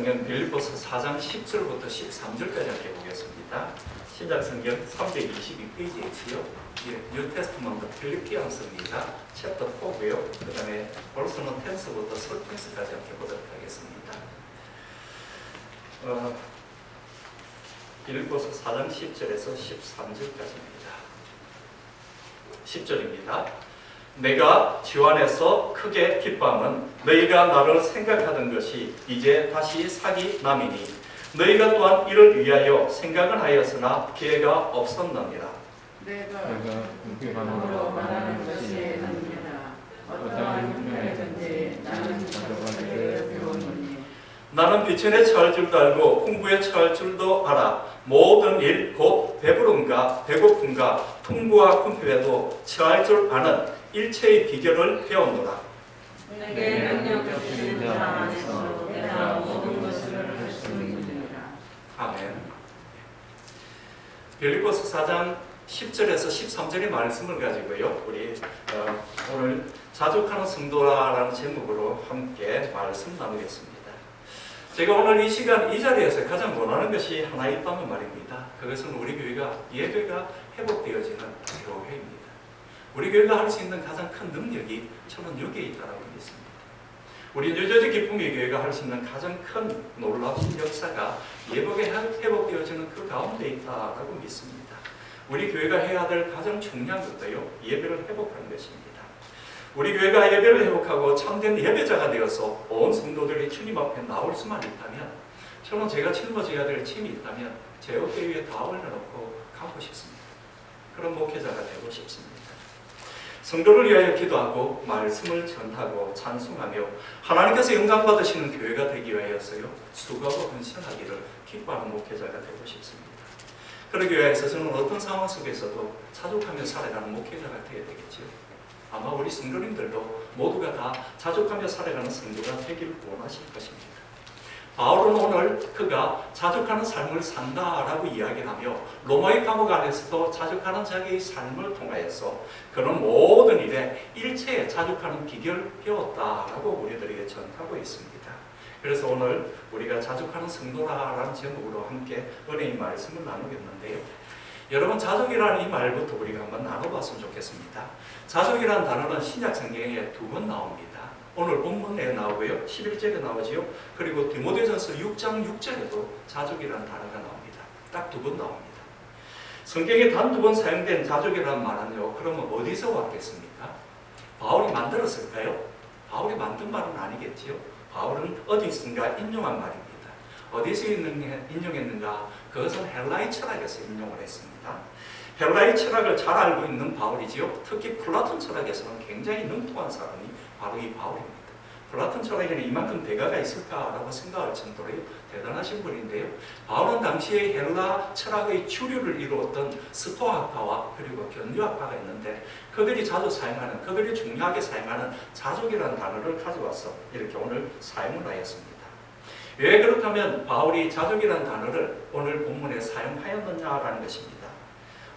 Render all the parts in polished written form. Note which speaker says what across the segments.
Speaker 1: 신약성경 빌립보서 4장 10절부터 13절까지 함께 보겠습니다. 신약성경 322페이지에 있지요. 뉴 테스트먼트 필리피안스입니다. 챕터 4고요. 그 다음에 벌써는 텐스부터 설텐스까지 함께 보도록 하겠습니다. 빌립보서 4장 10절에서 13절까지입니다. 10절입니다. 내가 주 안에서 크게 기뻐함은 너희가 나를 생각하던 것이 이제 다시 사기 남이니 너희가 또한 이를 위하여 생각은 하였으나 기회가 없었느니라.
Speaker 2: 내가 궁핍함으로 말하는 것이 아니라 어떠한 형편이든지 나는 자족하기를 배웠느니
Speaker 1: 나는 비천에 처할 줄도 알고 풍부에 처할 줄도 알아. 모든 일 곧 배부름과 배고픔과 풍부와 궁핍에도 처할 줄 아는 일체의 비결을 배웠노라.
Speaker 2: 내게 능력 주신 자 안에서 내가 모든 것을 할 수 있느니라.
Speaker 1: 아멘. 빌립보서 4장 10절에서 13절의 말씀을 가지고요. 우리 오늘 자족하는 성도라는 제목으로 함께 말씀 나누겠습니다. 제가 오늘 이 시간 이 자리에서 가장 원하는 것이 하나 있다면 말입니다. 그것은 우리 교회가 예배가 회복되어지는 교회입니다. 우리 교회가 할 수 있는 가장 큰 능력이 저는 여기에 있다고 믿습니다. 우리 뉴저지 기쁨의 교회가 할 수 있는 가장 큰 놀라운 역사가 예배가 회복되어지는 그 가운데 있다고 믿습니다. 우리 교회가 해야 될 가장 중요한 것도요, 예배를 회복하는 것입니다. 우리 교회가 예배를 회복하고 참된 예배자가 되어서 온 성도들이 주님 앞에 나올 수만 있다면, 저는 제가 짊어져야 될 짐이 있다면 제 어깨 위에 다 올려놓고 가고 싶습니다. 그런 목회자가 되고 싶습니다. 성도를 위하여 기도하고 말씀을 전하고 찬송하며 하나님께서 영광 받으시는 교회가 되기 위하여서요, 수고하고 헌신하기를 기뻐하는 목회자가 되고 싶습니다. 그러기 위해서 저는 어떤 상황 속에서도 자족하며 살아가는 목회자가 되어야 되겠죠. 아마 우리 성도님들도 모두가 다 자족하며 살아가는 성도가 되기를 원하실 것입니다. 바울은 오늘 그가 자족하는 삶을 산다라고 이야기를 하며 로마의 감옥 안에서도 자족하는 자기의 삶을 통하여서 그런 모든 일에 일체에 자족하는 비결을 배웠다라고 우리들에게 전하고 있습니다. 그래서 오늘 우리가 자족하는 성도라는 제목으로 함께 은혜의 말씀을 나누겠는데요. 여러분, 자족이라는 이 말부터 우리가 한번 나눠봤으면 좋겠습니다. 자족이라는 단어는 신약 성경에 2번 나옵니다. 오늘 본문에 나오고요, 11절에 나오지요. 그리고 디모데전서 6장 6절에도 자족이라는 단어가 나옵니다. 딱 2번 나옵니다. 성경에 단 2번 사용된 자족이라는 말은요, 그러면 어디서 왔겠습니까? 바울이 만들었을까요? 바울이 만든 말은 아니겠지요. 바울은 어디선가 인용한 말입니다. 어디서 인용했는가? 그것은 헬라의 철학에서 인용을 했습니다. 헬라의 철학을 잘 알고 있는 바울이지요. 특히 플라톤 철학에서는 굉장히 능통한 사람이 바로 이 바울입니다. 플라톤 철학에는 이만큼 대가가 있을까라고 생각할 정도로 대단하신 분인데요. 바울은 당시에 헬라 철학의 주류를 이루었던 스토아학파와 그리고 견유학파가 있는데 그들이 자주 사용하는, 그들이 중요하게 사용하는 자족이라는 단어를 가져와서 이렇게 오늘 사용을 하였습니다. 왜 그렇다면 바울이 자족이라는 단어를 오늘 본문에 사용하였느냐라는 것입니다.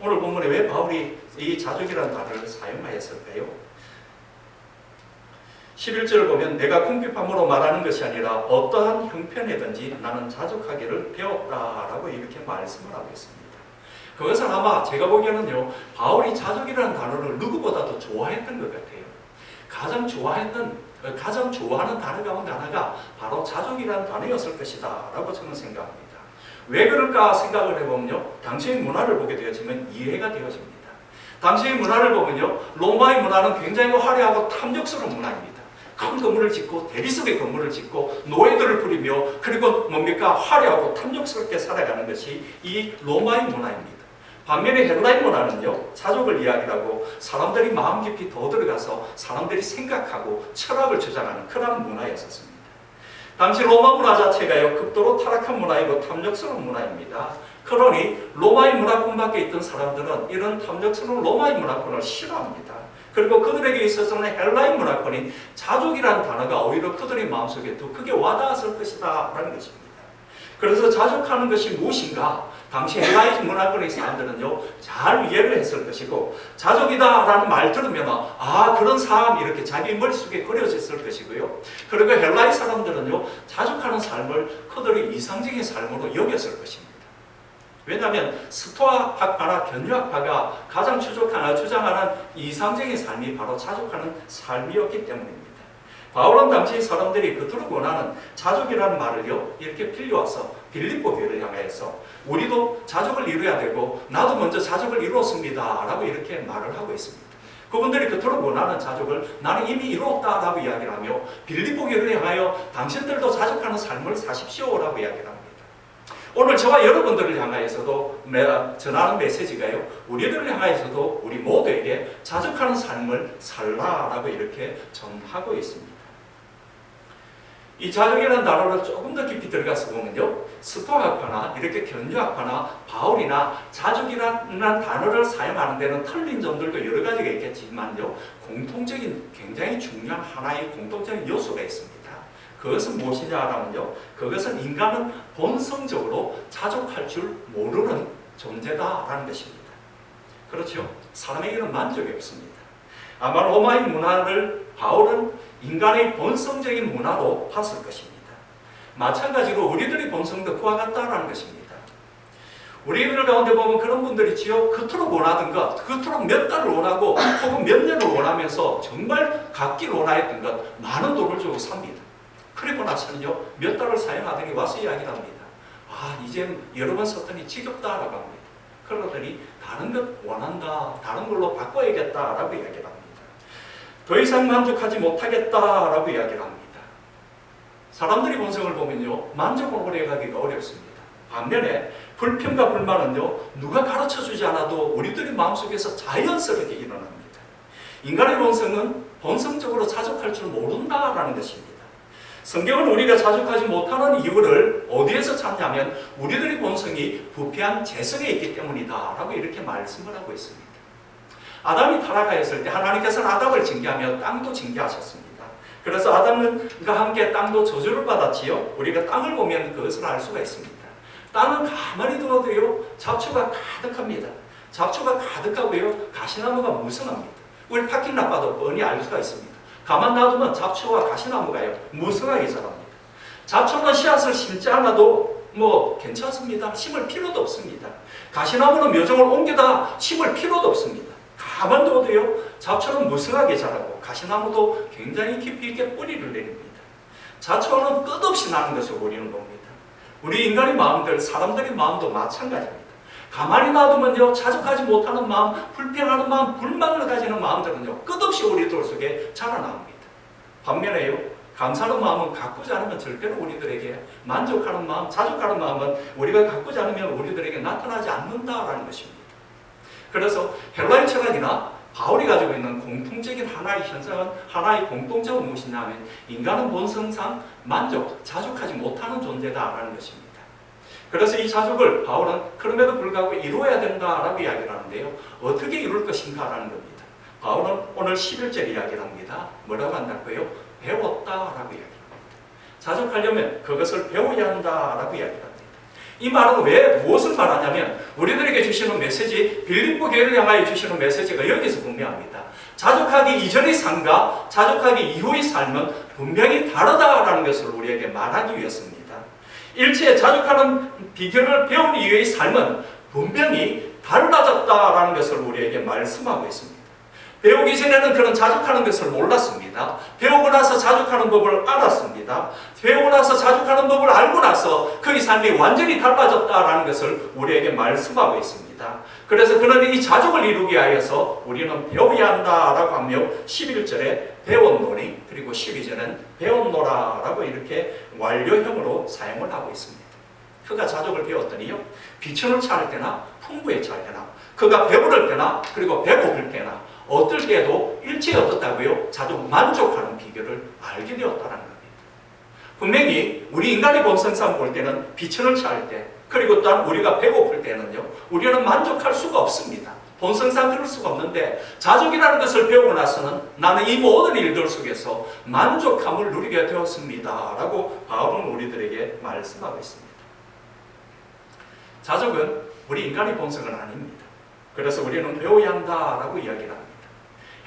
Speaker 1: 오늘 본문에 왜 바울이 이 자족이라는 단어를 사용하였을까요? 11절을 보면 내가 궁핍함으로 말하는 것이 아니라 어떠한 형편이든지 나는 자족하기를 배웠다라고 이렇게 말씀을 하고 있습니다. 그것은 아마 제가 보기에는요, 바울이 자족이라는 단어를 누구보다도 좋아했던 것 같아요. 가장 좋아하는 단어 가운데 하나가 바로 자족이라는 단어였을 것이다 라고 저는 생각합니다. 왜 그럴까 생각을 해보면요, 당시의 문화를 보게 되어지면 이해가 되어집니다. 당시의 문화를 보면요, 로마의 문화는 굉장히 화려하고 탐욕스러운 문화입니다. 큰 건물을 짓고 대리 속에 건물을 짓고 노예들을 부리며 그리고 뭡니까? 화려하고 탐욕스럽게 살아가는 것이 이 로마의 문화입니다. 반면에 헬라의 문화는요, 자족을 이야기하고 사람들이 마음 깊이 더 들어가서 사람들이 생각하고 철학을 주장하는 그런 문화였었습니다. 당시 로마 문화 자체가요, 극도로 타락한 문화이고 탐욕스러운 문화입니다. 그러니 로마의 문화권 밖에 있던 사람들은 이런 탐욕스러운 로마의 문화권을 싫어합니다. 그리고 그들에게 있어서는 헬라의 문화권인 자족이라는 단어가 오히려 그들의 마음속에 더 크게 와닿았을 것이다 라는 것입니다. 그래서 자족하는 것이 무엇인가? 당시 헬라이즈 문화권의 사람들은요, 잘 이해를 했을 것이고, 자족이다라는 말 들으면, 아, 그런 사람 이렇게 자기 머릿속에 그려졌을 것이고요. 그리고 헬라이 사람들은요, 자족하는 삶을 그들의 이상적인 삶으로 여겼을 것입니다. 왜냐하면 스토아학파나 견유학파가 가장 주장하는 이상적인 삶이 바로 자족하는 삶이었기 때문입니다. 바울은 당시 사람들이 그토록 원하는 자족이라는 말을요, 이렇게 빌려와서 빌립보 교회를 향해서 우리도 자족을 이루어야 되고 나도 먼저 자족을 이루었습니다 라고 이렇게 말을 하고 있습니다. 그분들이 그토록 원하는 자족을 나는 이미 이루었다 라고 이야기를 하며 빌립보 교회를 향하여 당신들도 자족하는 삶을 사십시오 라고 이야기를 합니다. 오늘 저와 여러분들을 향하여서도 전하는 메시지가요, 우리들을 향하여서도 우리 모두에게 자족하는 삶을 살라라고 이렇게 전하고 있습니다. 이 자족이라는 단어를 조금 더 깊이 들어가서 보면요, 스토아학파나 이렇게 견유학파나 바울이나 자족이라는 단어를 사용하는 데는 틀린 점들도 여러 가지가 있겠지만요, 공통적인 굉장히 중요한 하나의 공통적인 요소가 있습니다. 그것은 무엇이냐라면요, 그것은 인간은 본성적으로 자족할 줄 모르는 존재다라는 것입니다. 그렇죠? 사람에게는 만족이 없습니다. 아마 로마의 문화를 바울은 인간의 본성적인 문화로 봤을 것입니다. 마찬가지로 우리들의 본성도 그와 같다라는 것입니다. 우리들 가운데 보면 그런 분들이 있지요. 그토록 원하던 것, 그토록 몇 달을 원하고 혹은 몇 년을 원하면서 정말 갖기를 원하였던 것, 많은 돈을 주고 삽니다. 그리고 나서는요, 몇 달을 사용하더니 와서 이야기를 합니다. 아, 이제 여러 번 썼더니 지겹다라고 합니다. 그러더니 다른 것 원한다, 다른 걸로 바꿔야겠다라고 이야기를 합니다. 더 이상 만족하지 못하겠다라고 이야기를 합니다. 사람들이 본성을 보면요, 만족을 오래 가기가 어렵습니다. 반면에 불평과 불만은요, 누가 가르쳐주지 않아도 우리들의 마음속에서 자연스럽게 일어납니다. 인간의 본성은 본성적으로 자족할 줄 모른다라는 것입니다. 성경은 우리가 자족하지 못하는 이유를 어디에서 찾냐면 우리들의 본성이 부패한 재성에 있기 때문이다 라고 이렇게 말씀을 하고 있습니다. 아담이 타락하였을 때 하나님께서는 아담을 징계하며 땅도 징계하셨습니다. 그래서 아담과 함께 땅도 저주를 받았지요. 우리가 땅을 보면 그것을 알 수가 있습니다. 땅은 가만히 두어도요, 잡초가 가득합니다. 잡초가 가득하고요, 가시나무가 무성합니다. 우리 파킹락 봐도 뻔히 알 수가 있습니다. 가만 놔두면 잡초와 가시나무가요, 무성하게 자랍니다. 잡초는 씨앗을 심지 않아도 괜찮습니다. 심을 필요도 없습니다. 가시나무는 묘종을 옮겨다 심을 필요도 없습니다. 가만 둬도요, 잡초는 무성하게 자라고 가시나무도 굉장히 깊이 있게 뿌리를 내립니다. 잡초는 끝없이 나는 것을 우리는 봅니다. 우리 인간의 마음들, 사람들의 마음도 마찬가지입니다. 가만히 놔두면요, 자족하지 못하는 마음, 불평하는 마음, 불만을 가지는 마음들은요, 끝없이 우리들 속에 자라납니다. 반면에요, 감사하는 마음은 가꾸지 않으면 절대로 우리들에게 만족하는 마음, 자족하는 마음은 우리가 가꾸지 않으면 우리들에게 나타나지 않는다라는 것입니다. 그래서 헬라의 철학이나 바울이 가지고 있는 공통적인 하나의 현상은, 하나의 공통점은 무엇이냐면 인간은 본성상 만족, 자족하지 못하는 존재다라는 것입니다. 그래서 이 자족을 바울은 그럼에도 불구하고 이루어야 된다라고 이야기를 하는데요, 어떻게 이룰 것인가라는 겁니다. 바울은 오늘 11절 이야기를 합니다. 뭐라고 한다고요? 배웠다라고 이야기합니다. 자족하려면 그것을 배워야 한다라고 이야기를 합니다. 이 말은 왜 무엇을 말하냐면 우리들에게 주시는 메시지, 빌립보 교회를 향하여 주시는 메시지가 여기서 분명합니다. 자족하기 이전의 삶과 자족하기 이후의 삶은 분명히 다르다라는 것을 우리에게 말하기 위해서입니다. 일체에 자족하는 비결을 배운 이후의 삶은 분명히 달라졌다라는 것을 우리에게 말씀하고 있습니다. 배우기 전에는 그런 자족하는 것을 몰랐습니다. 배우고 나서 자족하는 법을 알았습니다. 배우고 나서 자족하는 법을 알고 나서 그의 삶이 완전히 달라졌다라는 것을 우리에게 말씀하고 있습니다. 그래서 그는 이 자족을 이루기 위하여서 우리는 배워야 한다라고 하며 11절에 배웠노니, 그리고 12절은 배웠노라라고 이렇게 완료형으로 사용을 하고 있습니다. 그가 자족을 배웠더니요, 비천을 차릴 때나 풍부에 차릴 때나, 그가 배부를 때나 그리고 배고플 때나 어떨 때도 일체에 어떻다고요? 자족 만족하는 비결을 알게 되었다는 겁니다. 분명히 우리 인간의 본성상 볼 때는 비천을 차릴 때, 그리고 또한 우리가 배고플 때는요, 우리는 만족할 수가 없습니다. 본성상 그럴 수가 없는데 자족이라는 것을 배우고 나서는 나는 이 모든 일들 속에서 만족함을 누리게 되었습니다 라고 바울은 우리들에게 말씀하고 있습니다. 자족은 우리 인간의 본성은 아닙니다. 그래서 우리는 배워야 한다라고 이야기를 합니다.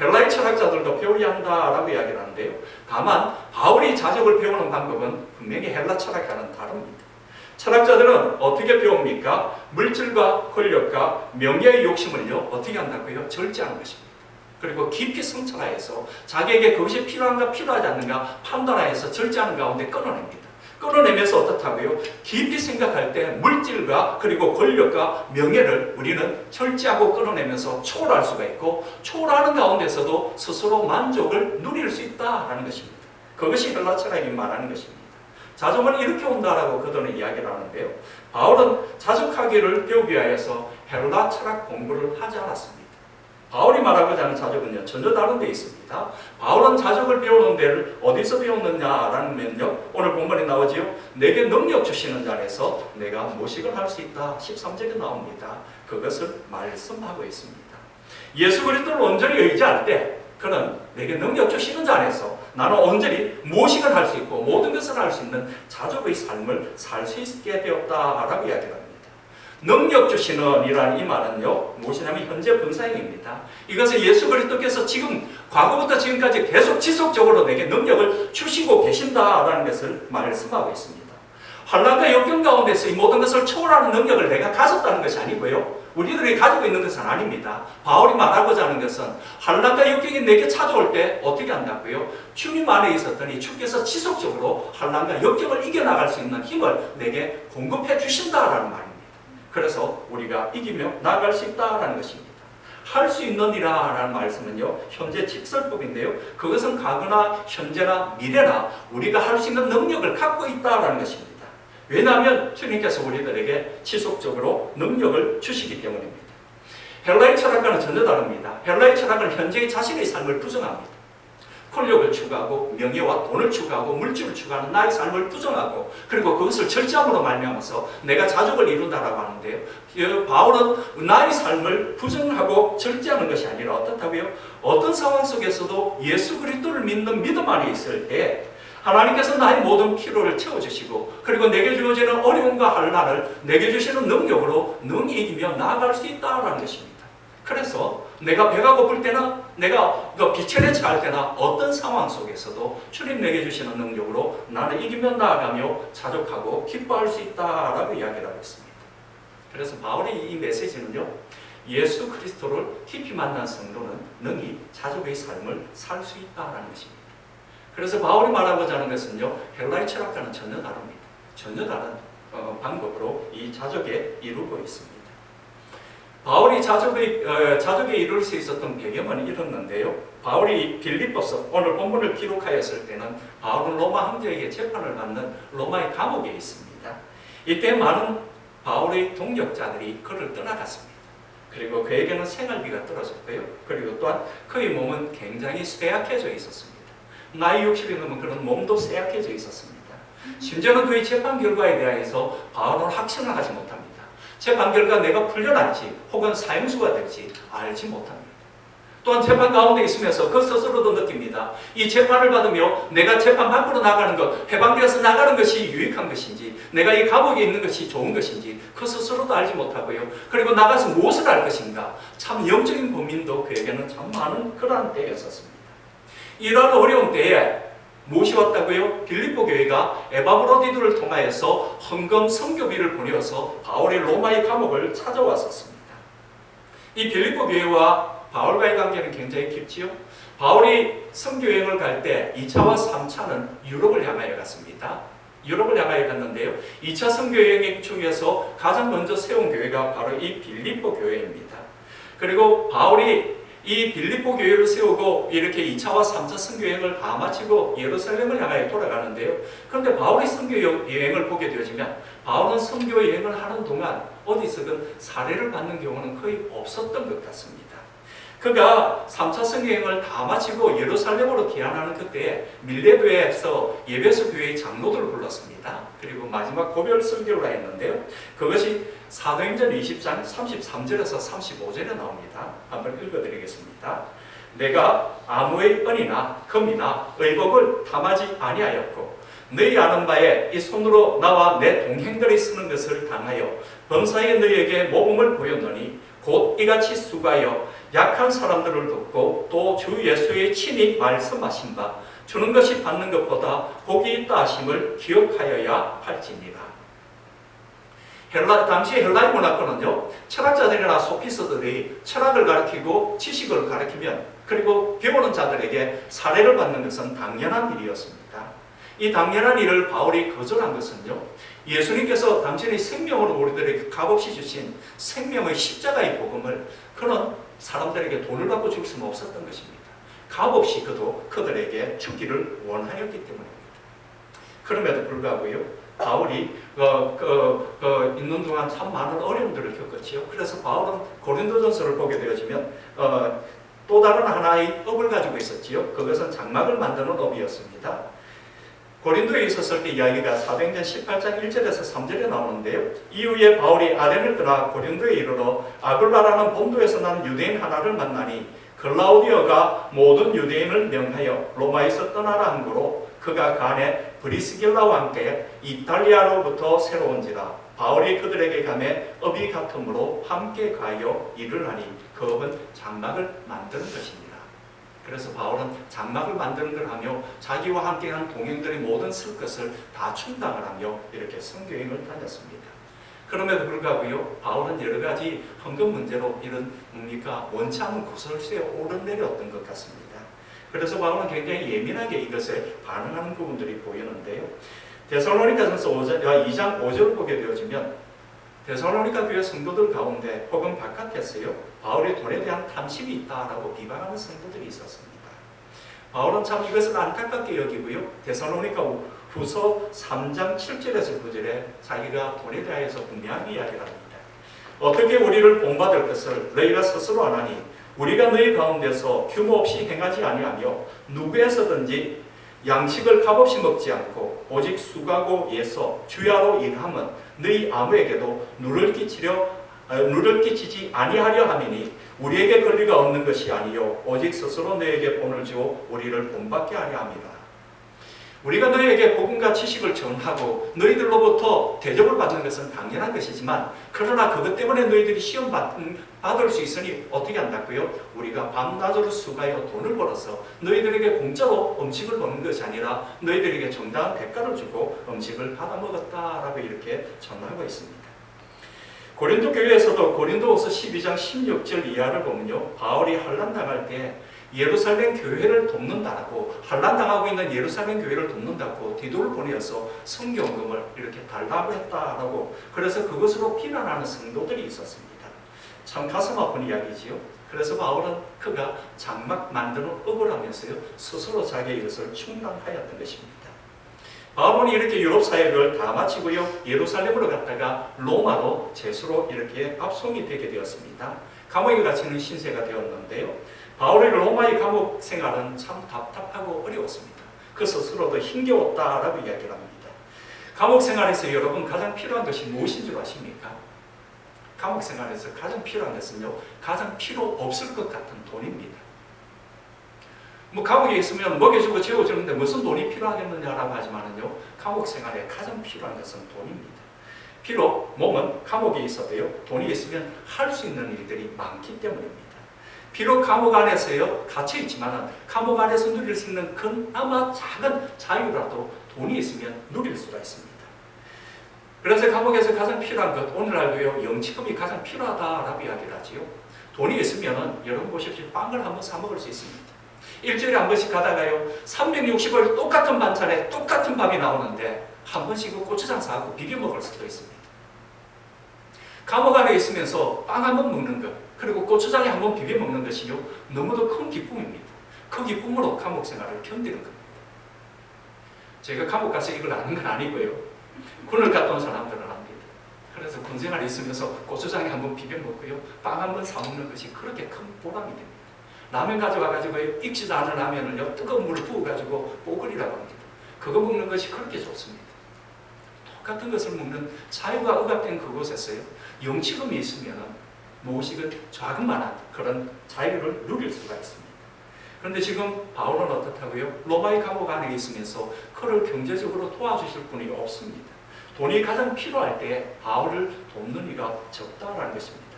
Speaker 1: 헬라의 철학자들도 배워야 한다라고 이야기를 하는데요. 다만 바울이 자족을 배우는 방법은 분명히 헬라 철학과는 다릅니다. 철학자들은 어떻게 배웁니까? 물질과 권력과 명예의 욕심을요 어떻게 한다고요? 절제하는 것입니다. 그리고 깊이 성찰하여서 자기에게 그것이 필요한가 필요하지 않는가 판단하여서 절제하는 가운데 끊어냅니다. 끊어내면서 어떻다고요? 깊이 생각할 때 물질과 그리고 권력과 명예를 우리는 절제하고 끊어내면서 초월할 수가 있고, 초월하는 가운데서도 스스로 만족을 누릴 수 있다라는 것입니다. 그것이 헬라 철학이 말하는 것입니다. 자족은 이렇게 온다라고 그들은 이야기를 하는데요. 바울은 자족하기를 배우기 위하여서 헬라 철학 공부를 하지 않았습니다. 바울이 말하고자 하는 자족은요 전혀 다른 데 있습니다. 바울은 자족을 배우는 데를 어디서 배웠느냐라는 면요 오늘 본문에 나오지요. 내게 능력 주시는 자에서 내가 모식을 할 수 있다. 13절에 나옵니다. 그것을 말씀하고 있습니다. 예수 그리스도를 온전히 의지할 때 그는 내게 능력 주시는 자 안에서 나는 온전히 모식을 할 수 있고 모든 것을 할 수 있는 자족의 삶을 살 수 있게 되었다라고 이야기합니다. 능력 주시는 이라는 이 말은요 무엇이냐면 현재 분사형입니다. 이것은 예수 그리스도께서 지금 과거부터 지금까지 계속 지속적으로 내게 능력을 주시고 계신다라는 것을 말씀하고 있습니다. 환난과 역경 가운데서 이 모든 것을 초월하는 능력을 내가 가졌다는 것이 아니고요 우리들이 가지고 있는 것은 아닙니다. 바울이 말하고자 하는 것은 환난과 역경이 내게 찾아올 때 어떻게 한다고요? 주님 안에 있었더니 주께서 지속적으로 환난과 역경을 이겨나갈 수 있는 힘을 내게 공급해 주신다라는 말입니다. 그래서 우리가 이기며 나아갈 수 있다라는 것입니다. 할 수 있느니라라는 말씀은요 현재 직설법인데요 그것은 과거나 현재나 미래나 우리가 할 수 있는 능력을 갖고 있다라는 것입니다. 왜냐하면 주님께서 우리들에게 지속적으로 능력을 주시기 때문입니다. 헬라의 철학과는 전혀 다릅니다. 헬라의 철학은 현재의 자신의 삶을 부정합니다. 권력을 추구하고 명예와 돈을 추구하고 물질을 추구하는 나의 삶을 부정하고 그리고 그것을 절제함으로 말미암아서 내가 자족을 이룬다라고 하는데요. 바울은 나의 삶을 부정하고 절제하는 것이 아니라 어떻다고요? 어떤 상황 속에서도 예수 그리스도를 믿는 믿음 안에 있을 때 하나님께서 나의 모든 필요를 채워주시고 그리고 내게 주어지는 어려움과 환난을 내게 주시는 능력으로 능히 이기며 나아갈 수 있다는 것입니다. 그래서 내가 배가 고플 때나 내가 빛에 대처할 때나 어떤 상황 속에서도 주님 내게 주시는 능력으로 나는 이기며 나아가며 자족하고 기뻐할 수 있다라고 이야기를 하고 있습니다. 그래서 바울의 이 메시지는요 예수 그리스도를 깊이 만난 성도는 능히 자족의 삶을 살 수 있다라는 것입니다. 그래서 바울이 말하고자 하는 것은요 헬라의 철학과는 전혀 다릅니다. 전혀 다른 방법으로 이 자족에 이루고 있습니다. 바울이 자족에 이룰 수 있었던 배경은 이렇는데요. 바울이 빌립보서 오늘 본문을 기록하였을 때는 바울은 로마 황제에게 재판을 받는 로마의 감옥에 있습니다. 이때 많은 바울의 동역자들이 그를 떠나갔습니다. 그리고 그에게는 생활비가 떨어졌고요. 그리고 또한 그의 몸은 굉장히 쇠약해져 있었습니다. 나이 60이 넘은 그런 몸도 쇠약해져 있었습니다. 심지어는 그의 재판 결과에 대해서 바울은 확신을 하지 못합니다. 재판 결과 내가 풀려날지 혹은 사형수가 될지 알지 못합니다. 또한 재판 가운데 있으면서 그 스스로도 느낍니다. 이 재판을 받으며 내가 재판 밖으로 나가는 것, 해방되어서 나가는 것이 유익한 것인지 내가 이 감옥에 있는 것이 좋은 것인지 그 스스로도 알지 못하고요. 그리고 나가서 무엇을 할 것인가. 참 영적인 고민도 그에게는 참 많은 그러한 때였었습니다. 이러한 어려운 때에 무엇이 왔다고요? 빌립보 교회가 에바브로디도를 통하여서 헌금 선교비를 보내어서 바울의 로마의 감옥을 찾아왔었습니다. 이 빌립보 교회와 바울과의 관계는 굉장히 깊지요. 바울이 선교여행을 갈 때 2차와 3차는 유럽을 향하여 갔습니다. 유럽을 향하여 갔는데요. 2차 선교여행 중에서 가장 먼저 세운 교회가 바로 이 빌립보 교회입니다. 그리고 바울이 이 빌립보 교회를 세우고 이렇게 2차와 3차 선교여행을 다 마치고 예루살렘을 향하여 돌아가는데요. 그런데 바울이 선교여행을 보게 되어지면 바울은 선교여행을 하는 동안 어디서든 살해를 받는 경우는 거의 없었던 것 같습니다. 그가 3차 선교여행을 다 마치고 예루살렘으로 귀환하는 그때에 밀레도에서 예배소 교회의 장로들을 불렀습니다. 그리고 마지막 고별 설교를 했는데요. 그것이 사도행전 20장 33절에서 35절에 나옵니다. 한번 읽어드리겠습니다. 내가 아무의 은이나 금이나 의복을 탐하지 아니하였고 너희 아는 바에 이 손으로 나와 내 동행들이 쓰는 것을 당하여 범사에 너희에게 모범을 보였노니 곧 이같이 수고하여 약한 사람들을 돕고 또 주 예수의 친히 말씀하신 바 주는 것이 받는 것보다 복이 있다 하심을 기억하여야 할지니라. 당시 헬라의 문화권은요, 철학자들이나 소피스들이 철학을 가르치고 지식을 가르치면, 그리고 배우는 자들에게 사례를 받는 것은 당연한 일이었습니다. 이 당연한 일을 바울이 거절한 것은요, 예수님께서 당신의 생명으로 우리들에게 값없이 주신 생명의 십자가의 복음을 그는 사람들에게 돈을 받고 줄 수는 없었던 것입니다. 값없이 그들에게 주기를 원하였기 때문입니다. 그럼에도 불구하고요, 바울이 있는 동안 참 많은 어려움들을 겪었지요. 그래서 바울은 고린도전서를 보게 되어지면 또 다른 하나의 업을 가지고 있었지요. 그것은 장막을 만드는 업이었습니다. 고린도에 있었을 때 이야기가 사도행전 18장 1절에서 3절에 나오는데요. 이후에 바울이 아덴을 떠나 고린도에 이르러 아굴라라는 본도에서 난 유대인 하나를 만나니 글라우디오가 모든 유대인을 명하여 로마에서 떠나라 한 거로 그가 간에 브리스길라와 함께 이탈리아로부터 새로 온지라. 바울이 그들에게 감해 업이 같으므로 함께 가여 일을 하니 그 업은 장막을 만드는 것입니다. 그래서 바울은 장막을 만드는 걸 하며 자기와 함께한 동행들의 모든 쓸 것을 다 충당을 하며 이렇게 선교행을 다녔습니다. 그럼에도 불구하고요, 바울은 여러 가지 헌금 문제로 이런 원치 않은 구설수에 오르내렸던 것 같습니다. 그래서 바울은 굉장히 예민하게 이것에 반응하는 부분들이 보이는데요. 데살로니가전서 2장 5절을 보게 되어지면 데살로니가 교회 성도들 가운데 혹은 바깥에서요, 바울의 돈에 대한 탐심이 있다라고 비방하는 성도들이 있었습니다. 바울은 참 이것을 안타깝게 여기고요, 데살로니가 후서 3장 7절에서 9절에 자기가 돈에 대해서 분명히 이야기를 합니다. 어떻게 우리를 본받을 것을 너희가 스스로 안 하니 우리가 너희 가운데서 규모 없이 행하지 아니하며 누구에서든지 양식을 값없이 먹지 않고 오직 수고하고 애써 주야로 일함은 너희 아무에게도 누를 끼치지 아니하려 함이니 우리에게 권리가 없는 것이 아니요 오직 스스로 너희에게 본을 주어 우리를 본받게 하려 함이라. 우리가 너희에게 복음과 지식을 전하고 너희들로부터 대접을 받는 것은 당연한 것이지만, 그러나 그것 때문에 너희들이 시험 받을 수 있으니 어떻게 한다고요? 우리가 밤낮으로 수고하여 돈을 벌어서 너희들에게 공짜로 음식을 먹는 것이 아니라 너희들에게 정당한 대가를 주고 음식을 받아 먹었다라고 이렇게 전하고 있습니다. 고린도 교회에서도 고린도후서 12장 16절 이하를 보면요, 바울이 환난당할 때 예루살렘 교회를 돕는다라고, 환난당하고 있는 예루살렘 교회를 돕는다고 디도를 보내어서 성경금을 이렇게 달라고 했다라고, 그래서 그것으로 비난하는 성도들이 있었습니다. 참 가슴 아픈 이야기지요. 그래서 바울은 그가 장막 만드는 업을 하면서요, 스스로 자기의 이것을 충당하였던 것입니다. 바울은 이렇게 유럽 사역을 다 마치고요, 예루살렘으로 갔다가 로마로 제수로 이렇게 압송이 되게 되었습니다. 감옥에 갇히는 신세가 되었는데요, 바울의 로마의 감옥 생활은 참 답답하고 어려웠습니다. 그 스스로도 힘겨웠다라고 이야기를 합니다. 감옥 생활에서 여러분 가장 필요한 것이 무엇인 줄 아십니까? 감옥 생활에서 가장 필요한 것은요, 가장 필요 없을 것 같은 돈입니다. 감옥에 있으면 먹여주고 재워주는데 무슨 돈이 필요하겠느냐라고 하지만은요, 감옥 생활에 가장 필요한 것은 돈입니다. 비록 몸은 감옥에 있어도요, 돈이 있으면 할 수 있는 일들이 많기 때문입니다. 비록 감옥 안에서요, 갇혀 있지만은 감옥 안에서 누릴 수 있는 그나마 작은 자유라도 돈이 있으면 누릴 수가 있습니다. 그래서 감옥에서 가장 필요한 것, 오늘날도요, 영치금이 가장 필요하다라고 이야기를 하지요. 돈이 있으면은 여러분 보십시오, 빵을 한번 사 먹을 수 있습니다. 일주일에 한 번씩 가다가요, 365일 똑같은 반찬에 똑같은 밥이 나오는데 한 번씩 고추장 사고 비벼 먹을 수도 있습니다. 감옥 안에 있으면서 빵 한 번 먹는 것, 그리고 고추장에 한 번 비벼 먹는 것이요, 너무도 큰 기쁨입니다. 그 기쁨으로 감옥 생활을 견디는 겁니다. 제가 감옥 가서 이걸 아는 건 아니고요, 군을 갔다 온 사람들은 압니다. 그래서 군 생활에 있으면서 고추장에 한 번 비벼 먹고요, 빵 한 번 사 먹는 것이 그렇게 큰 보람이 됩니다. 라면 가져와가지고 익지도 않은 라면을요, 뜨거운 물을 부어가지고 뽀글이라고 합니다. 그거 먹는 것이 그렇게 좋습니다. 똑같은 것을 먹는 자유가 억압된 그곳에서요, 영치금이 있으면 무엇이든 조금만한 그런 자유를 누릴 수가 있습니다. 그런데 지금 바울은 어떻다고요? 로마의 감옥 안에 있으면서 그를 경제적으로 도와주실 분이 없습니다. 돈이 가장 필요할 때 바울을 돕는 이가 적다라는 것입니다.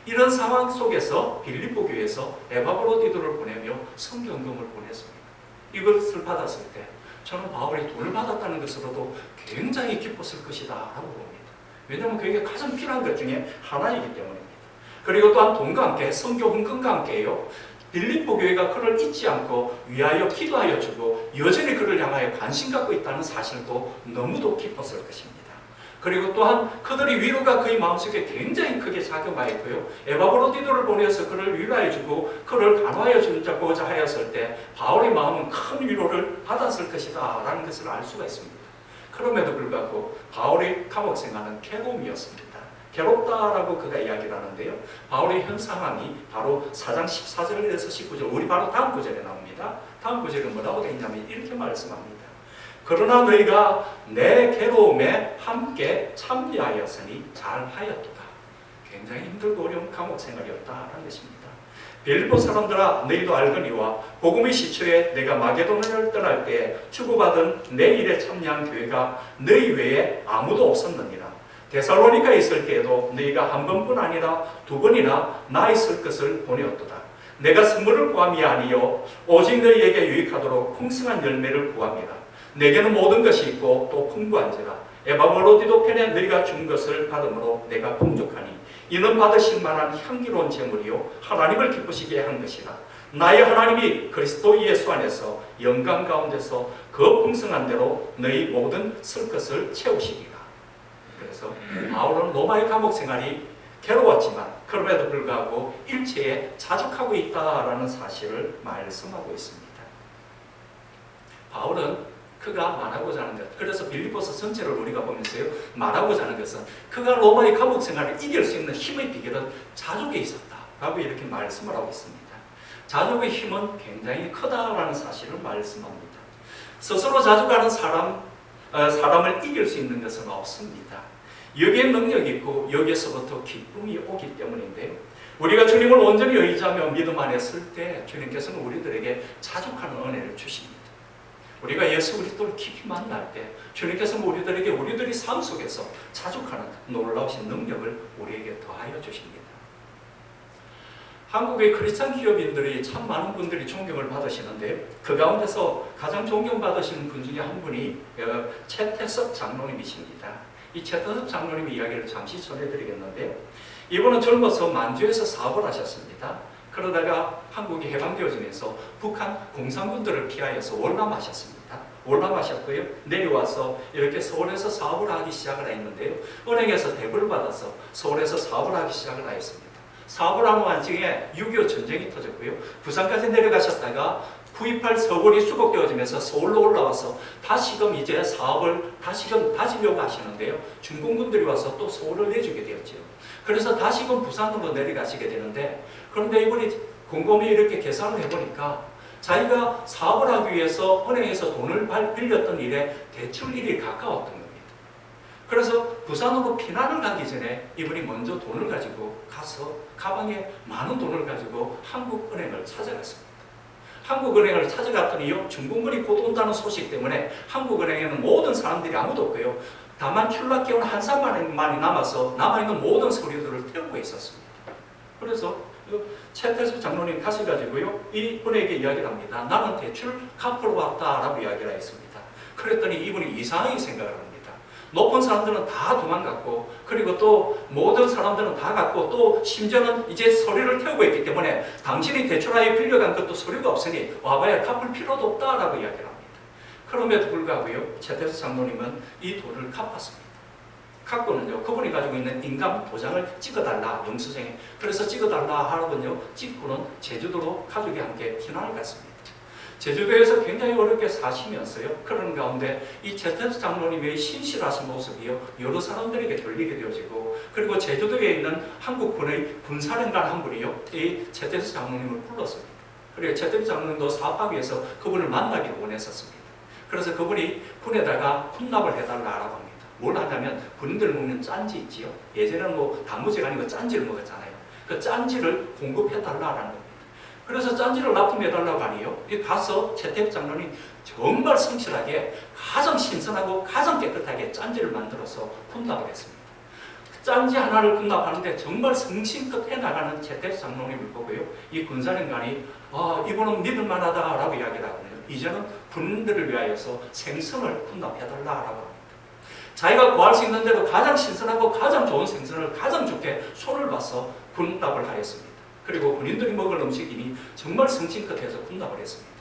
Speaker 1: 이런 상황 속에서 빌립보 교회에서 에바브로디도를 보내며 성경금을 보냈습니다. 이것을 받았을 때 저는 바울이 돈을 받았다는 것으로도 굉장히 기뻤을 것이다 라고 봅니다. 왜냐하면 그에게 가장 필요한 것 중에 하나이기 때문입니다. 그리고 또한 돈과 함께 성교 헌금과 함께요, 빌립보 교회가 그를 잊지 않고 위하여 기도하여 주고 여전히 그를 향하여 관심 갖고 있다는 사실도 너무도 기뻤을 것입니다. 그리고 또한 그들의 위로가 그의 마음속에 굉장히 크게 작용하였고요, 에바브로디도를 보내서 그를 위로해 주고 그를 간화하여 주고자 하였을 때 바울의 마음은 큰 위로를 받았을 것이다 라는 것을 알 수가 있습니다. 그럼에도 불구하고 바울의 감옥 생활은 괴로움이었습니다. 괴롭다라고 그가 이야기를 하는데요, 바울의 현 상황이 바로 4장 14절에서 19절, 우리 바로 다음 구절에 나옵니다. 다음 구절에 뭐라고 되어 있냐면 이렇게 말씀합니다. 그러나 너희가 내 괴로움에 함께 참여하였으니 잘하였도다. 굉장히 힘들고 어려운 감옥 생활이었다라는 것입니다. 빌립보 사람들아, 너희도 알거니와 복음의 시초에 내가 마게도냐를 떠날 때 주고받은 내 일에 참여한 교회가 너희 외에 아무도 없었느니라. 데살로니가에 있을 때에도 너희가 한 번뿐 아니라 두 번이나 나 있을 것을 보내었도다. 내가 선물을 구함이 아니요 오직 너희에게 유익하도록 풍성한 열매를 구함이라. 내게는 모든 것이 있고 또 풍부한지라. 에바브로디도 편에 너희가 준 것을 받음으로 내가 풍족하니 이는 받으실 만한 향기로운 제물이요 하나님을 기쁘시게 한 것이라. 나의 하나님이 그리스도 예수 안에서 영광 가운데서 그 풍성한 대로 너희 모든 쓸 것을 채우시리라. 그래서 바울은 로마의 감옥 생활이 괴로웠지만 그럼에도 불구하고 일체에 자족하고 있다라는 사실을 말씀하고 있습니다. 바울은 그가 말하고자 하는 것, 그래서 빌립보서 전체를 우리가 보면서요, 말하고자 하는 것은 그가 로마의 감옥 생활을 이길 수 있는 힘의 비결은 자족에 있었다라고 이렇게 말씀을 하고 있습니다. 자족의 힘은 굉장히 크다라는 사실을 말씀합니다. 스스로 자족하는 사람을 이길 수 있는 것은 없습니다. 여기에 능력이 있고 여기에서부터 기쁨이 오기 때문인데요, 우리가 주님을 온전히 의지하며 믿음 안에 설 때 주님께서는 우리들에게 자족하는 은혜를 주십니다. 우리가 예수 그리스도를 깊이 만날 때 주님께서는 우리들에게 우리들의 삶 속에서 자족하는 놀라우신 능력을 우리에게 더하여 주십니다. 한국의 크리스찬 기업인들이 참 많은 분들이 존경을 받으시는데 그 가운데서 가장 존경받으시는 분 중에 한 분이 최태석 장로님이십니다. 이 최태석 장로님의 이야기를 잠시 전해드리겠는데, 이분은 젊어서 만주에서 사업을 하셨습니다. 그러다가 한국이 해방되어지면서 북한 공산군들을 피하여서 월남하셨습니다. 월남하셨고요, 내려와서 이렇게 서울에서 사업을 하기 시작을 했는데요, 은행에서 대부를 받아서 서울에서 사업을 하기 시작을 하였습니다. 사업을 하는 와중에 6.25 전쟁이 터졌고요, 부산까지 내려가셨다가 9.28 서울이 수복되어지면서 서울로 올라와서 다시금 이제 사업을 다시금 다지려고 하시는데요, 중공군들이 와서 또 서울을 내주게 되었죠. 그래서 다시금 부산으로 내려가시게 되는데, 그런데 이분이 곰곰이 이렇게 계산을 해보니까 자기가 사업을 하기 위해서 은행에서 돈을 빌렸던 일에 대출일이 가까웠던 겁니다. 그래서 부산으로 피난을 가기 전에 이분이 먼저 돈을 가지고 가서 가방에 많은 돈을 가지고 한국은행을 찾아갔습니다. 한국은행을 찾아갔더니요, 중공군이 곧 온다는 소식 때문에 한국은행에는 모든 사람들이 아무도 없고요, 다만 큐라키온 한 사람만이 남아서 남아있는 모든 서류들을 태우고 있었습니다. 그래서 최태석 장로님 가셔가지고요, 이분에게 이야기를 합니다. 나는 대출 갚으러 왔다라고 이야기를 했습니다. 그랬더니 이분이 이상하게 생각을 합니다. 높은 사람들은 다 도망갔고, 그리고 또 모든 사람들은 다 갔고, 또 심지어는 이제 서류를 태우고 있기 때문에 당신이 대출하에 빌려간 것도 서류가 없으니 와봐야 갚을 필요도 없다라고 이야기를 합니다. 그럼에도 불구하고요, 최태석 장로님은 이 돈을 갚았습니다. 갖고는요, 그분이 가지고 있는 인감 도장을 찍어달라, 영수증에. 그래서 찍어달라 하고는요, 찍고는 제주도로 가족이 함께避難을 갔습니다. 제주도에서 굉장히 어렵게 사시면서요, 그런 가운데 이 최태석 장로님의 신실하신 모습이요, 여러 사람들에게 들리게 되어지고, 그리고 제주도에 있는 한국군의 군사령관 한 분이요, 이 최태석 장로님을 불렀습니다. 그리고 최태석 장로님도 사업하기 위해서 그분을 만나기를 원했었습니다. 그래서 그분이 군에다가 훈납을 해달라고 합니다. 뭘 하냐면 군인들 먹는 짠지 있지요. 예전에는 뭐 단무지가 아니고 짠지를 먹었잖아요. 그 짠지를 공급해달라는 겁니다. 그래서 짠지를 납품해달라고 하니요. 가서 최태엽 장로님 정말 성실하게 가장 신선하고 가장 깨끗하게 짠지를 만들어서 군납을 했습니다. 짠지 하나를 군납하는데 정말 성심껏 해나가는 최태엽 장로님을 보고요. 이 군사령관이 이분은 믿을만하다라고 이야기를 하거든요. 이제는 군인들을 위하여서 생선을 군납해달라라고 합니다. 자기가 구할 수 있는 대로 가장 신선하고 가장 좋은 생선을 가장 좋게 손을 봐서 군납을 하였습니다. 그리고 군인들이 먹을 음식이니 정말 성심껏 해서 군납을 했습니다.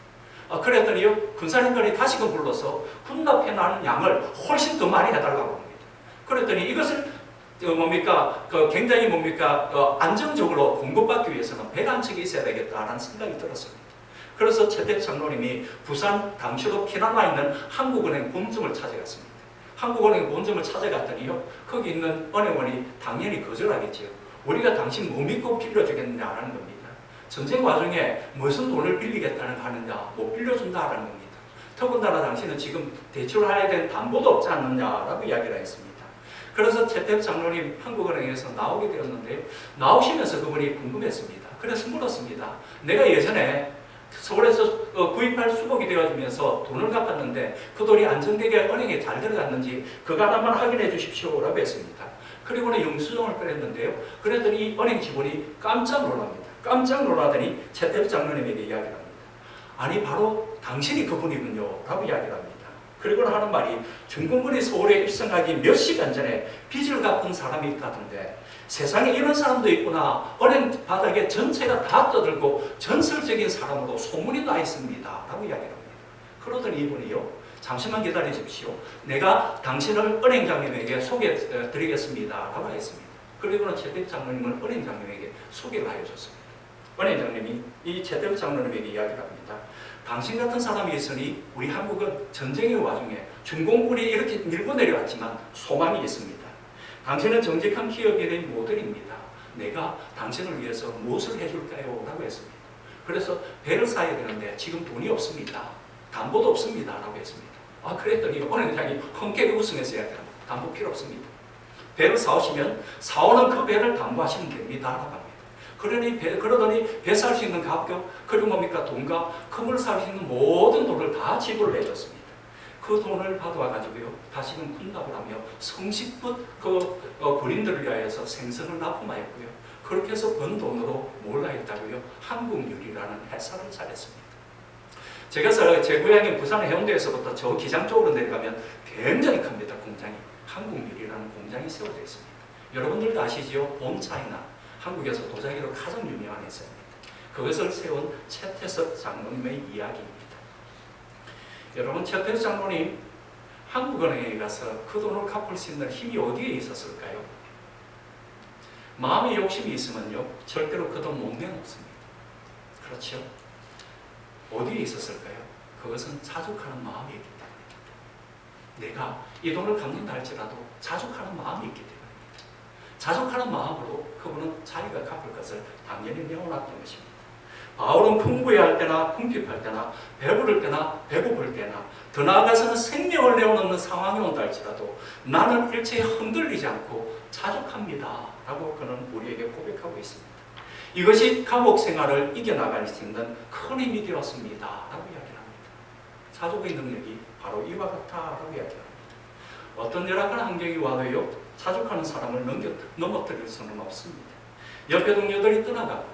Speaker 1: 그랬더니요, 군사령관이 다시금 불러서 군납해 나는 양을 훨씬 더 많이 해달라고 합니다. 그랬더니 이것을 굉장히 안정적으로 공급받기 위해서는 배가 한 척이 있어야 되겠다라는 생각이 들었습니다. 그래서 최태엽 장로님이 부산 당시로 피난와 있는 한국은행 본점을 찾아갔습니다. 한국은행 본점을 찾아갔더니요, 거기 있는 은행원이 당연히 거절하겠지요. 우리가 당신 뭐 믿고 빌려주겠느냐라는 겁니다. 전쟁 과정에 무슨 돈을 빌리겠다는 하느냐, 못 빌려준다라는 겁니다. 더군다나 당신은 지금 대출해야 될 담보도 없지 않느냐라고 이야기를 했습니다. 그래서 최태엽 장로님 한국은행에서 나오게 되었는데요. 나오시면서 그분이 궁금했습니다. 그래서 물었습니다. 내가 예전에 서울에서 구입할 수복이 되어지면서 돈을 갚았는데 그 돈이 안정되게 은행에 잘 들어갔는지 그거 하나만 확인해 주십시오라고 했습니다. 그리고는 영수증을 꺼냈는데요. 그랬더니 이 은행 직원이 깜짝 놀랍니다. 깜짝 놀라더니 최태엽 장로님에게 이야기를 합니다. 아니 바로 당신이 그분이군요 라고 이야기를 합니다. 그리고는 하는 말이 중공군이 서울에 입성하기 몇 시간 전에 빚을 갚은 사람이 있다던데 세상에 이런 사람도 있구나. 은행 바닥에 전체가 다 떠들고 전설적인 사람으로 소문이 나 있습니다 라고 이야기를 합니다. 그러더니 이분이요, 잠시만 기다려 주십시오. 내가 당신을 은행장님에게 소개해 드리겠습니다 라고 했습니다. 그리고는 최태엽 장로님은 은행장님에게 소개를 해줬습니다. 은행장님이 이 최태엽 장로님에게 이야기를 합니다. 당신 같은 사람이 있으니 우리 한국은 전쟁의 와중에 중공군이 이렇게 밀고 내려왔지만 소망이 있습니다. 당신은 정직한 기업인의 모델입니다. 내가 당신을 위해서 무엇을 해줄까요? 라고 했습니다. 그래서 배를 사야 되는데 지금 돈이 없습니다. 담보도 없습니다. 라고 했습니다. 그랬더니 은행장이 흔쾌히 웃으면서 이야기합니다. 담보 필요 없습니다. 배를 사오시면 사오는 그 배를 담보하시면 됩니다. 라고 합니다. 그러더니 배 살 수 있는 가격, 그리고 돈과 금을 살 수 있는 모든 돈을 다 지불을 해줬습니다. 그 돈을 받아와가지고요, 다시금 군납을 하며 성실껏 군인들을 위하여서 생선을 납품하였고요. 그렇게 해서 번 돈으로 뭘 했다고요? 한국유리라는 회사를 차렸습니다. 제가 제 고향인 부산 해운대에서부터 저 기장 쪽으로 내려가면 굉장히 큽니다. 공장이. 한국유리라는 공장이 세워져 있습니다. 여러분들도 아시지요? 봄차이나. 한국에서 도자기로 가장 유명한 회사입니다. 그것을 세운 최태섭 장로님의 이야기입니다. 여러분, 최태섭 장로님 한국은행에 가서 그 돈을 갚을 수 있는 힘이 어디에 있었을까요? 마음의 욕심이 있으면요, 절대로 그 돈 못 내놓습니다. 그렇죠? 어디에 있었을까요? 그것은 자족하는 마음이 있기 때문입니다. 내가 이 돈을 갚는다 할지라도 자족하는 마음이 있기 때문입니다. 자족하는 마음으로 그분은 자기가 갚을 것을 당연히 내어놨던 것입니다. 바울은 풍부해할 때나 궁핍할 때나 배부를 때나 배고플 때나 더 나아가서는 생명을 내어놓는 상황이 온다 할지라도 나는 일체에 흔들리지 않고 자족합니다 라고 그는 우리에게 고백하고 있습니다. 이것이 감옥 생활을 이겨나갈 수 있는 큰 힘이 되었습니다 라고 이야기합니다. 자족의 능력이 바로 이와 같다라고 이야기합니다. 어떤 열악한 환경이 와도요, 자족하는 사람을 넘어뜨릴 수는 없습니다. 옆에 동료들이 떠나가고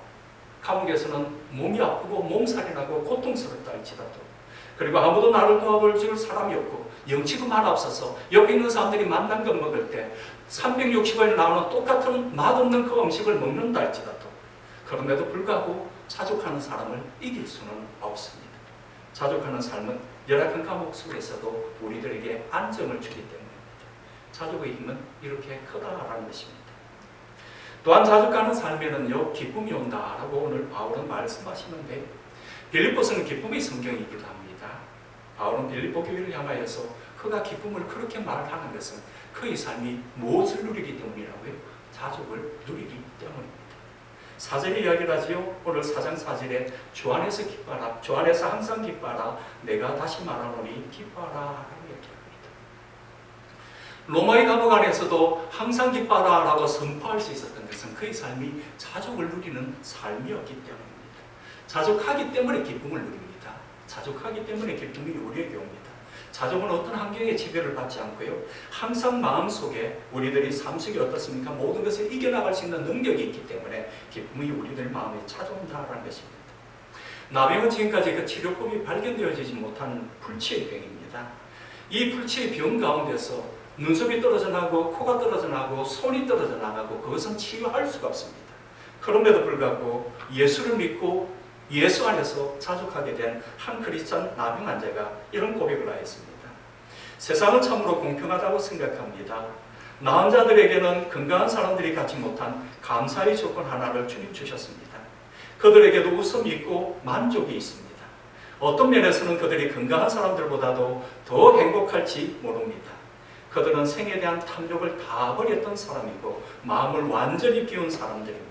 Speaker 1: 감옥에서는 몸이 아프고 몸살이 나고 고통스럽다 할지라도, 그리고 아무도 나를 도와줄 사람이 없고 영치금 하나 없어서 옆에 있는 사람들이 만난 것 먹을 때 360원에 나오는 똑같은 맛없는 그 음식을 먹는다 할지라도 그럼에도 불구하고 자족하는 사람을 이길 수는 없습니다. 자족하는 삶은 열악한 감옥 속에서도 우리들에게 안정을 주기 때문입니다. 자족의 힘은 이렇게 크다라는 것입니다. 또한 자족하는 삶에는요, 기쁨이 온다라고 오늘 바울은 말씀하시는데, 빌립보서는 기쁨의 성경이기도 합니다. 바울은 빌립보 교회를 향하여서 그가 기쁨을 그렇게 말하는 것은 그의 삶이 무엇을 누리기 때문이라고요? 자족을 누리기 때문입니다. 4절에 이야기를 하지요. 오늘 4장 4절에 주 안에서 기뻐하라, 주 안에서 항상 기뻐하라, 내가 다시 말하노니 기뻐하라 라고 이야기합니다. 로마의 감옥 안에서도 항상 기뻐하라 라고 선포할 수 있었던 것은 그의 삶이 자족을 누리는 삶이었기 때문입니다. 자족하기 때문에 기쁨을 누립니다. 자족하기 때문에 기쁨이 우리에게 옵니다. 자족은 어떤 환경에 지배를 받지 않고요. 항상 마음속에 우리들이 삶 속에 어떻습니까? 모든 것을 이겨나갈 수 있는 능력이 있기 때문에 기쁨이 우리들 마음에 찾아온다는 것입니다. 나병은 지금까지 그 치료법이 발견되어지지 못한 불치의 병입니다. 이 불치의 병 가운데서 눈썹이 떨어져 나고 코가 떨어져 나고 손이 떨어져 나가고 그것은 치유할 수가 없습니다. 그럼에도 불구하고 예수를 믿고 예수 안에서 자족하게 된 한 크리스찬 나병 환자가 이런 고백을 하였습니다. 세상은 참으로 공평하다고 생각합니다. 나은 자들에게는 건강한 사람들이 갖지 못한 감사의 조건 하나를 주님 주셨습니다. 그들에게도 웃음이 있고 만족이 있습니다. 어떤 면에서는 그들이 건강한 사람들보다도 더 행복할지 모릅니다. 그들은 생에 대한 탐욕을 다 버렸던 사람이고 마음을 완전히 비운 사람들입니다.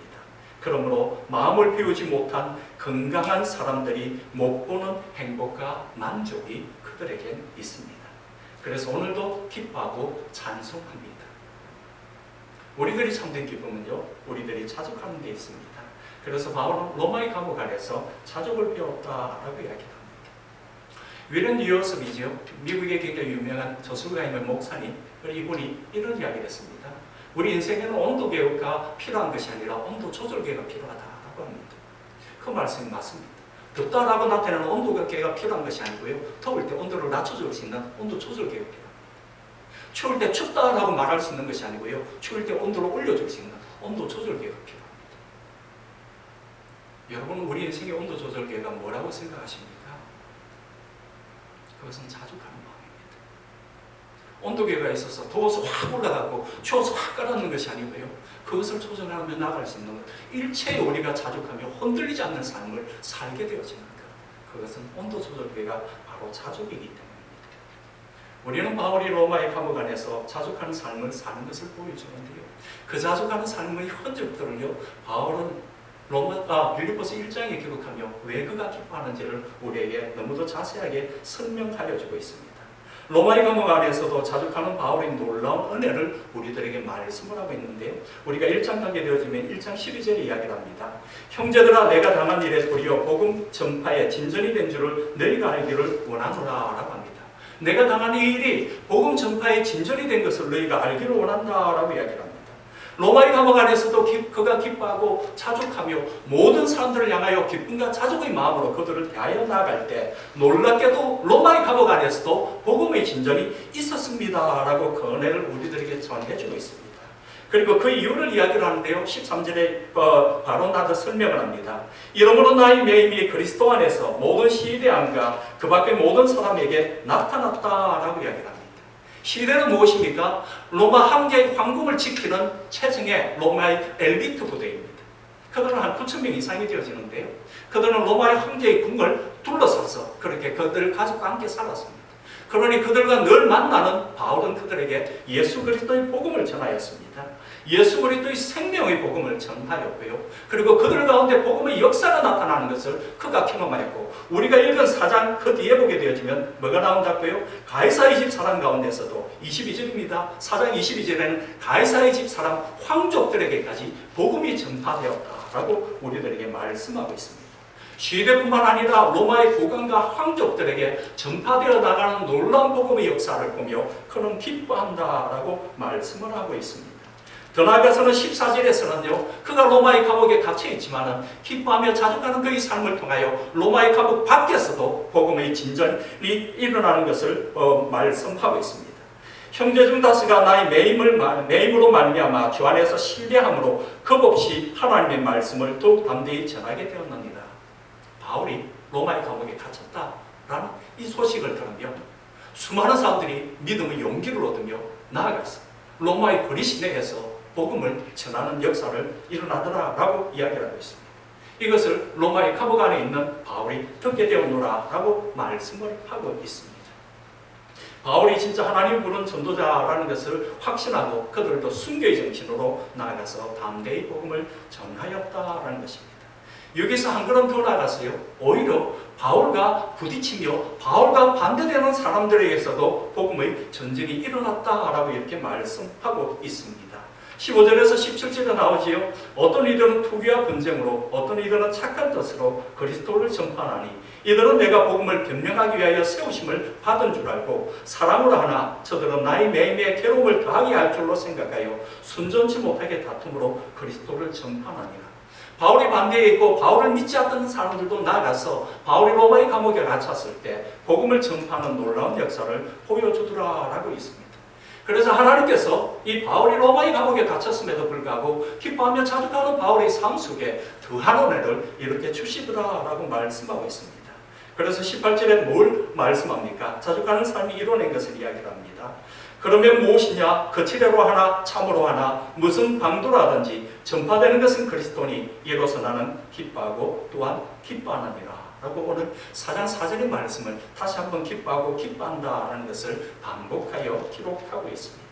Speaker 1: 그러므로 마음을 비우지 못한 건강한 사람들이 못 보는 행복과 만족이 그들에겐 있습니다. 그래서 오늘도 기뻐하고 찬송합니다. 우리들이 참된 기쁨은요, 우리들이 자족하는 데 있습니다. 그래서 바울은 로마의 감옥 안에서 자족을 배웠다라고 이야기합니다. 윌런 뉴어섭이죠. 미국의 굉장히 유명한 저술가이면 목사님, 이분이 이런 이야기를 했습니다. 우리 인생에는 온도계가 필요한 것이 아니라 온도 조절계가 필요하다고 합니다. 그 말씀이 맞습니다. 덥다라고 나타내는 온도계가 필요한 것이 아니고요. 더울 때 온도를 낮춰줄 수 있는 온도 조절계가 필요합니다. 추울 때 춥다라고 말할 수 있는 것이 아니고요. 추울 때 온도를 올려줄 수 있는 온도 조절계가 필요합니다. 여러분, 우리 인생의 온도 조절계가 뭐라고 생각하십니까? 그것은 자족하는 마음입니다. 온도계가 있어서 더워서 확 올라가고 추워서 확 깔아놓는 것이 아니고요. 그것을 조절하며 나갈 수 있는 것. 일체에 우리가 자족하며 흔들리지 않는 삶을 살게 되어지는 것. 그것은 온도 조절계가 바로 자족이기 때문입니다. 우리는 바울이 로마의 감옥 안에서 자족하는 삶을 사는 것을 보여주는데요. 그 자족하는 삶의 흔적들을요, 바울은 빌립보서 1장에 기록하며 왜 그가 기뻐하는지를 우리에게 너무도 자세하게 설명하여 주고 있습니다. 로마의 감옥 안에서도 자족하는 바울의 놀라운 은혜를 우리들에게 말씀을 하고 있는데요. 우리가 1장 가게 되어지면 1장 12절에 이야기를 합니다. 형제들아, 내가 당한 일에 도리어 복음 전파에 진전이 된 줄을 너희가 알기를 원하노라 라고 합니다. 내가 당한 이 일이 복음 전파에 진전이 된 것을 너희가 알기를 원한다라고 이야기를 합니다. 로마의 감옥 안에서도 그가 기뻐하고 자족하며 모든 사람들을 향하여 기쁨과 자족의 마음으로 그들을 대하여 나아갈 때 놀랍게도 로마의 감옥 안에서도 복음의 진전이 있었습니다 라고 그 은혜를 우리들에게 전해주고 있습니다. 그리고 그 이유를 이야기를 하는데요. 13절에 바로 나도 설명을 합니다. 이러므로 나의 매임이 그리스도 안에서 모든 시대함과 그 밖의 모든 사람에게 나타났다라고 이야기를 합니다. 시대는 무엇입니까? 로마 황제의 황궁을 지키는 최정의 로마의 엘리트 부대입니다. 그들은 한 9,000명 이상이 되어지는데요. 그들은 로마의 황제의 궁을 둘러싸서 그렇게 그들 가족과 함께 살았습니다. 그러니 그들과 늘 만나는 바울은 그들에게 예수 그리스도의 복음을 전하였습니다. 예수 그리스도의 생명의 복음을 전하였고요. 그리고 그들 가운데 복음의 역사가 나타나는 것을 그가 경험하였고, 우리가 읽은 4장 그 뒤에 보게 되어지면 뭐가 나온다고요? 가이사의 집 사람 가운데서도 22절입니다. 4장 22절에는 가이사의 집 사람 황족들에게까지 복음이 전파되었다라고 우리들에게 말씀하고 있습니다. 시대뿐만 아니라 로마의 고관과 황족들에게 전파되어 나가는 놀라운 복음의 역사를 보며 그는 기뻐한다라고 말씀을 하고 있습니다. 더 나아가서는 14절에서는요, 그가 로마의 감옥에 갇혀 있지만은 기뻐하며 자족하는 그의 삶을 통하여 로마의 감옥 밖에서도 복음의 진전이 일어나는 것을 말씀하고 있습니다. 형제 중 다수가 나의 매임으로 말미암아 주 안에서 신뢰함으로 겁없이 하나님의 말씀을 더욱 담대히 전하게 되었느니라. 바울이 로마의 감옥에 갇혔다라는 이 소식을 들으며 수많은 사람들이 믿음의 용기를 얻으며 나아가서 로마의 거리 시내에서 복음을 전하는 역사를 일어나더라라고 이야기를 하고 있습니다. 이것을 로마의 감옥 안에 있는 바울이 듣게 되었노라라고 말씀을 하고 있습니다. 바울이 진짜 하나님 부른 전도자라는 것을 확신하고 그들도 순교의 정신으로 나아가서 담대히 복음을 전하였다라는 것입니다. 여기서 한 걸음 더 나아가서요, 오히려 바울과 부딪히며 바울과 반대되는 사람들에게서도 복음의 전쟁이 일어났다라고 이렇게 말씀하고 있습니다. 15절에서 17절에 나오지요. 어떤 이들은 투기와 분쟁으로, 어떤 이들은 착한 뜻으로 그리스도를 전파하니 이들은 내가 복음을 변명하기 위하여 세우심을 받은 줄 알고 사랑으로 하나 저들은 나의 매일매일 괴로움을 더하게 할 줄로 생각하여 순전치 못하게 다툼으로 그리스도를 전파하니라. 바울이 반대에 있고 바울을 믿지 않던 사람들도 나가서 바울이 로마의 감옥에 갇혔을 때 복음을 전파하는 놀라운 역사를 보여주더라라고 있습니다. 그래서 하나님께서 이 바울이 로마의 감옥에 갇혔음에도 불구하고 기뻐하며 자족하는 바울의 삶 속에 더한 은혜를 이렇게 주시더라라고 말씀하고 있습니다. 그래서 18절에 뭘 말씀합니까? 자족하는 삶이 이뤄낸 것을 이야기를 합니다. 그러면 무엇이냐? 거칠애로 하나 참으로 하나 무슨 방도라든지 전파되는 것은 그리스도니 이로써 나는 기뻐하고 또한 기뻐하느니라 라고 오늘 4장 4절의 말씀을 다시 한번 기뻐하고 기뻐한다라는 것을 반복하여 기록하고 있습니다.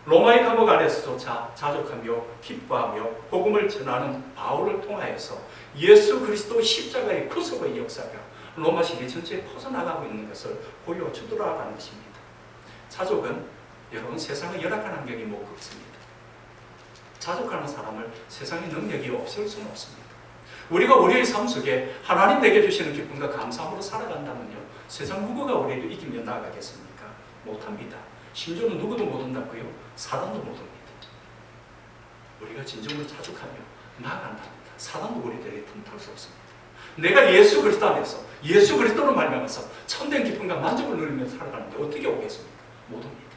Speaker 1: 로마의 감옥 안에서조차 자족하며 기뻐하며 복음을 전하는 바울을 통하여서 예수 그리스도 십자가의 구속의 역사가 로마 시대 전체에 퍼져나가고 있는 것을 보여주더라라는 것입니다. 자족은 여러분 세상의 열악한 환경이 못 걷습니다. 자족하는 사람을 세상의 능력이 없앨 수는 없습니다. 우리가 우리의 삶 속에 하나님 내게 주시는 기쁨과 감사함으로 살아간다면요, 세상 누구가 우리를 이기며 나아가겠습니까? 못합니다. 심지어는 누구도 못 온다고요? 사단도 못 옵니다. 우리가 진정으로 자족하며 나아간다면 사단도 우리들에게 틈탈 수 없습니다. 내가 예수 그리스도 안에서 예수 그리스도를 말미암아서 참된 기쁨과 만족을 누리며 살아가는데 어떻게 오겠습니까? 못 옵니다.